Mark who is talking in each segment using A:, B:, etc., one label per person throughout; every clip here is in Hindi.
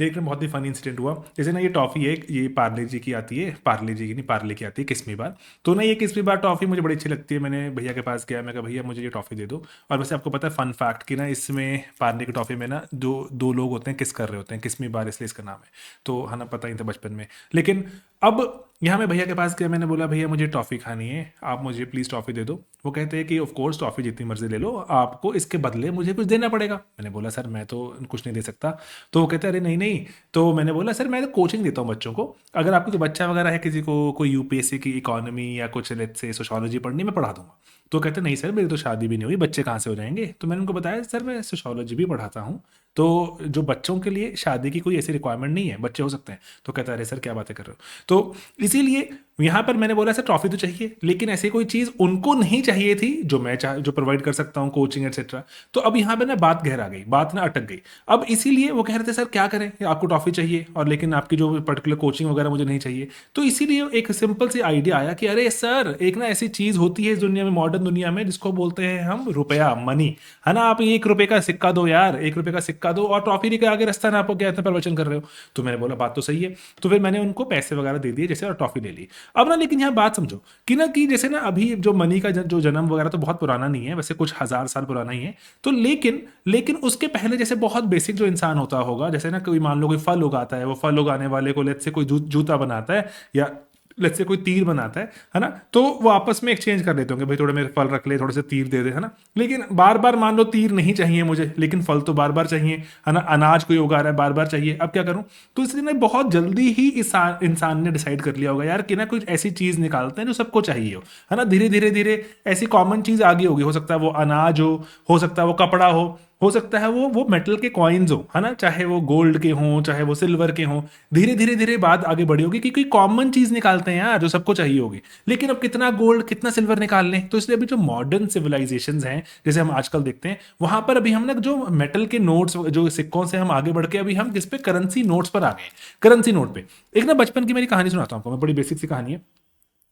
A: एक ना बहुत ही फनी इंसिडेंट हुआ। जैसे ना ये टॉफ़ी है, ये पार्ले जी की आती है, पार्ले जी की नहीं, पार्ले की आती है किस्मी बार। तो ना ये किस्मी बार टॉफ़ी मुझे बड़ी अच्छी लगती है। मैंने भैया के पास गया, मैं कहा भैया मुझे ये टॉफ़ी दे दो। और वैसे आपको पता है फन फैक्ट कि ना इसमें पार्ले की टॉफ़ी में ना दो दो लोग होते हैं किस कर रहे होते हैं, किस्मी बार इसलिए इसका नाम है। तो है ना, पता ही था बचपन में। लेकिन अब यहाँ मैं भैया के पास गया, मैंने बोला भैया मुझे टॉफ़ी खानी है, आप मुझे प्लीज़ टॉफ़ी दे दो। वो कहते हैं कि ऑफ कोर्स टॉफ़ी जितनी मर्जी ले लो, आपको इसके बदले मुझे कुछ देना पड़ेगा। मैंने बोला सर मैं तो कुछ नहीं दे सकता। तो वो कहते हैं अरे नहीं नहीं। तो मैंने बोला सर मैं तो कोचिंग देता हूँ बच्चों को, अगर आपको कोई बच्चा वगैरह है, किसी को कोई यूपीएससी की इकोनॉमी या कुछ लेट्स से सोशियोलॉजी पढ़नी, मैं पढ़ा दूंगा। तो कहते नहीं सर मेरी तो शादी भी नहीं हुई, बच्चे कहाँ से हो जाएंगे। तो मैंने उनको बताया सर मैं सोशियोलॉजी भी पढ़ाता हूँ, तो जो बच्चों के लिए शादी की कोई ऐसी रिक्वायरमेंट नहीं है, बच्चे हो सकते हैं। तो कहता है अरे सर क्या बातें कर रहे हो। तो इसीलिए यहाँ पर मैंने बोला सर ट्रॉफी तो चाहिए, लेकिन ऐसी कोई चीज़ उनको नहीं चाहिए थी जो मैं जो प्रोवाइड कर सकता हूँ, कोचिंग एक्सेट्रा। तो अब यहाँ पे ना बात गहरा गई, बात ना अटक गई। अब इसीलिए वो कह रहे थे सर क्या करें, आपको ट्रॉफी चाहिए और लेकिन आपकी जो पर्टिकुलर कोचिंग वगैरह मुझे नहीं चाहिए। तो इसीलिए एक सिंपल सी आइडिया आया कि अरे सर एक ना ऐसी चीज़ होती है इस दुनिया में, मॉडर्न दुनिया में, जिसको बोलते हैं हम रुपया, मनी। है ना, आप 1 रुपए का सिक्का दो यार, 1 रुपए का सिक्का दो और ट्रॉफी लेके आगे रास्ता ना, आपको क्या इतना प्रवचन कर रहे हो। तो मैंने बोला बात तो सही है। तो फिर मैंने उनको पैसे वगैरह दे दिए जैसे, और ट्रॉफी ले ली। अब ना लेकिन यहाँ बात समझो कि ना, कि जैसे ना अभी जो मनी का जो जन्म वगैरह तो बहुत पुराना नहीं है, वैसे कुछ हजार साल पुराना ही है। तो लेकिन लेकिन उसके पहले जैसे बहुत बेसिक जो इंसान होता होगा, जैसे ना कोई मान लो कोई फल उगाता है, वो फल उगाने वाले को लेट्स से कोई जूता बनाता है, या लेट्स से कोई तीर बनाता है ना, तो वो आपस में एक्सचेंज कर लेते होंगे, भाई थोड़े मेरे फल रख ले, थोड़े से तीर दे दे, है ना। लेकिन बार बार मान लो तीर नहीं चाहिए मुझे, लेकिन फल तो बार बार चाहिए, है ना, अनाज कोई उगा रहा है बार बार चाहिए, अब क्या करूं। तो इसलिए ना बहुत जल्दी ही इस इंसान ने डिसाइड कर लिया होगा यार कि ना कुछ ऐसी चीज निकालते हैं जो सबको चाहिए हो, है ना। धीरे धीरे धीरे ऐसी कॉमन चीज आगे होगी, हो सकता है वो अनाज हो सकता है वो कपड़ा हो सकता है वो मेटल के कॉइन्स हो, है ना, चाहे वो गोल्ड के हों चाहे वो सिल्वर के हों। धीरे धीरे धीरे बात आगे बढ़ी होगी कि कोई कॉमन चीज निकालते हैं यार जो सबको चाहिए होगी। लेकिन अब कितना गोल्ड कितना सिल्वर निकाल लें। तो इसलिए अभी जो मॉडर्न सिविलाइजेशंस हैं जैसे हम आजकल देखते हैं, वहां पर अभी हम ना जो मेटल के नोट्स, जो सिक्कों से हम आगे बढ़ के अभी हम किस पे, करेंसी नोट्स पर आ गए। करेंसी नोट पे एक ना बचपन की मेरी कहानी सुनाता हूँ आपको मैं, बड़ी बेसिक सी कहानी है।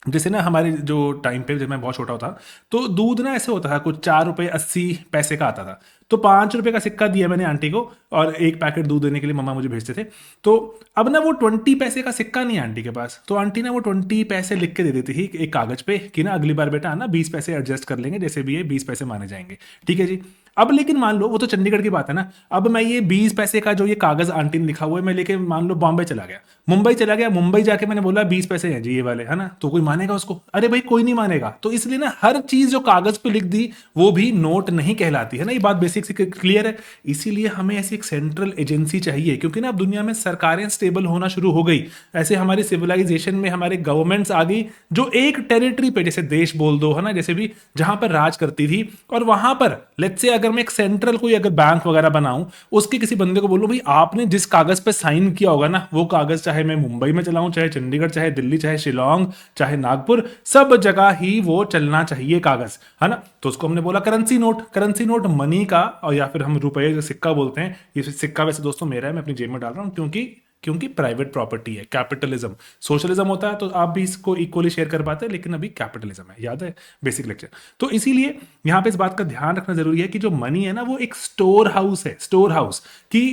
A: जैसे ना हमारे जो टाइम पे जब मैं बहुत छोटा था, तो दूध ना ऐसे होता था, कुछ 4 रुपए 80 पैसे का आता था। तो 5 रुपए का सिक्का दिया मैंने आंटी को, और एक पैकेट दूध देने के लिए मम्मा मुझे भेजते थे। तो अब ना वो 20 पैसे का सिक्का नहीं है आंटी के पास, तो आंटी ना वो 20 पैसे लिख के दे देती थी एक कागज पे कि ना अगली बार बेटा ना 20 पैसे एडजस्ट कर लेंगे, जैसे भी ये 20 पैसे माने जाएंगे, ठीक है जी। अब लेकिन मान लो वो तो चंडीगढ़ की बात है ना, अब मैं ये 20 पैसे का जो ये कागज आंटी ने लिखा हुआ है, मैं लेके मान लो बॉम्बे चला गया, मुंबई चला गया, मुंबई जाके मैंने बोला 20 पैसे हैं जी ये वाले, है ना, तो कोई मानेगा उसको? अरे भाई कोई नहीं मानेगा। तो इसलिए ना हर चीज जो कागज पे लिख दी वो भी नोट नहीं कहलाती, है ना। ये बात बेसिक से क्लियर है। इसीलिए हमें ऐसी एक सेंट्रल एजेंसी चाहिए, क्योंकि ना अब दुनिया में सरकारें स्टेबल होना शुरू हो गई, ऐसे हमारी सिविलाइजेशन में हमारे गवर्नमेंट्स आ गई जो एक टेरिटरी पे, जैसे देश बोल दो, है ना, जैसे भी जहां पर राज करती थी। और वहां पर लेट्स से अगर मैं एक सेंट्रल कोई अगर बैंक वगैरह बनाऊं, उसके किसी बंदे को बोलूं भाई आपने जिस कागज पे साइन किया होगा ना, वो कागज चाहे मैं मुंबई में चलाऊं, चाहे चंडीगढ़, चाहे दिल्ली, चाहे शिलोंग, चाहे नागपुर, सब जगह ही वो चलना चाहिए कागज, है ना। तो उसको हमने बोला currency note. Currency note money का, और या फिर हम रुपए जो सिक्का बोलते हैं, ये सिक्का वैसे दोस्तों मेरा है, मैं अपनी जेब में डाल रहा हूं, क्योंकि क्योंकि प्राइवेट प्रॉपर्टी है। कैपिटलिज्म, सोशलिज्म होता है तो आप भी इसको इक्वली शेयर कर पाते हैं, लेकिन अभी कैपिटलिज्म है, याद है बेसिक लेक्चर। तो इसीलिए यहां पे इस बात का ध्यान रखना जरूरी है कि जो मनी है ना वो एक स्टोर हाउस है, स्टोर हाउस की।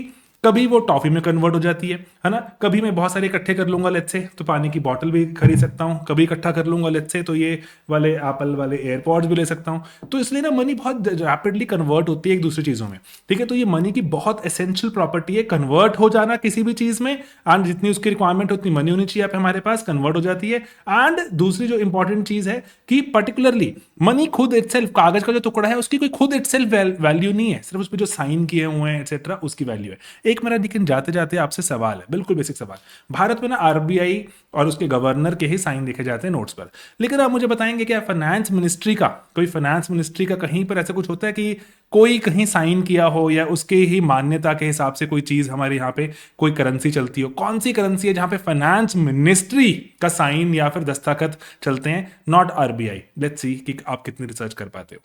A: कभी वो टॉफी में कन्वर्ट हो जाती है ना, कभी मैं बहुत सारे इकट्ठे कर लूंगा लेट्स से, तो पानी की बॉटल भी खरीद सकता हूँ, कभी इकट्ठा कर लूंगा लेट्स से तो ये वाले एप्पल वाले एयरपॉड्स भी ले सकता हूँ। तो इसलिए ना मनी बहुत रैपिडली कन्वर्ट होती है एक दूसरी चीजों में, ठीक है। तो ये मनी की बहुत एसेंशियल प्रॉपर्टी है, कन्वर्ट हो जाना किसी भी चीज में, एंड जितनी उसकी रिक्वायरमेंट उतनी मनी होनी चाहिए आप हमारे पास, कन्वर्ट हो जाती है। एंड दूसरी जो इंपॉर्टेंट चीज है कि पर्टिकुलरली मनी खुद इटसेल्फ, कागज का जो टुकड़ा है उसकी कोई खुद इटसेल्फ वैल्यू नहीं है, सिर्फ उस पर जो साइन किए हुए हैं एक्सेट्रा उसकी वैल्यू है। एक मेरा लेकिन जाते जाते आपसे सवाल है, बिल्कुल बेसिक सवाल। भारत में ना आरबीआई और उसके गवर्नर के ही साइन देखे जाते हैं नोट्स पर, लेकिन आप मुझे बताएंगे क्या फाइनेंस मिनिस्ट्री का, कोई फाइनेंस मिनिस्ट्री का कहीं पर ऐसा कुछ होता है कि कोई कहीं साइन किया हो, या उसके ही मान्यता के हिसाब से कोई चीज हमारे यहाँ पे कोई करेंसी चलती हो? कौन सी करेंसी है जहां पे फाइनेंस मिनिस्ट्री का साइन या फिर दस्तखत चलते हैं, नॉट आरबीआई? लेट्स सी कि आप कितनी रिसर्च कर पाते हो।